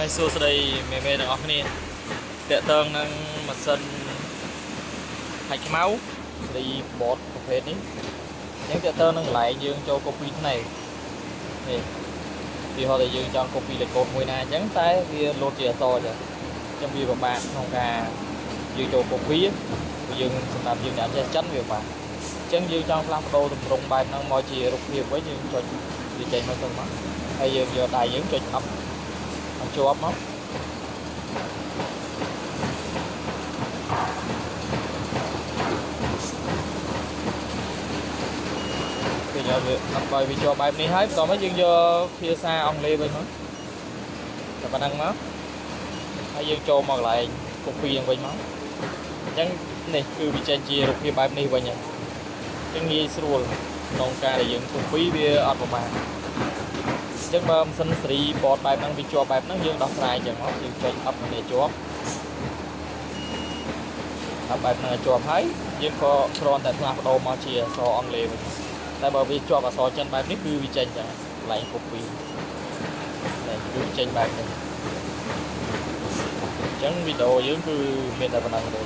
ហើយសួស្តីមេទាំងអស់គ្នាតេតើងនឹងម៉ាស៊ីនហាច់ខ្មៅរីបតប្រភេទនេះអញ្ចឹងតេតើងនឹងកន្លែងយើងចូល copy ផ្នែកនេះពីហោះតែយើងចង់ copy លេខកូដមួយណាអញ្ចឹងតែវាលោតជាអក្សរចឹងខ្ញុំវាពិបាកក្នុងការយើងចូល copy យើងសម្រាប់យើងអ្នកចេះចិនវាពិបាកអញ្ចឹងយើងចង់ផ្លាស់ប្ដូរទម្រង់បែបហ្នឹងមកជារូបភាពវិញយើងចុចវាចេញមកទៅមកហើយយើងយកដៃយើងចុចអប់ជាប់មកគេយកវាអត់ឲ្យវាជាប់បែបនេះហើយបន្តមកយើងយកភាសាអង់គ្លេសវិញមកតែប៉ុណ្ណឹងមកហើយយើងចូលមកកន្លែង copy ហ្នឹងវិញមកអញ្ចឹងនេះគឺវាចេញជារូបភាពបែបនេះវិញអញ្ចឹងងាយស្រួលក្នុងការដែលយើង copy វាអត់ប្រមាណអញ្ចឹងបើម៉ាស៊ីនស៊េរីបតបែបហ្នឹងវាជាប់បែបហ្នឹងយើងដោះស្រាយអញ្ចឹងមកយើងចុច up នេះជាប់ដល់បែបហ្នឹងជាប់ហើយយើងក៏គ្រាន់តែផ្លាស់ប្ដូរមកជាអក្សរអង់គ្លេសវិញតែបើវាជាប់អក្សរចិនបែបនេះគឺវាចេញចឹងកន្លែង copy តែគឺចេញបែបនេះអញ្ចឹងវីដេអូយើងគឺមានតែប៉ុណ្ណឹងទេ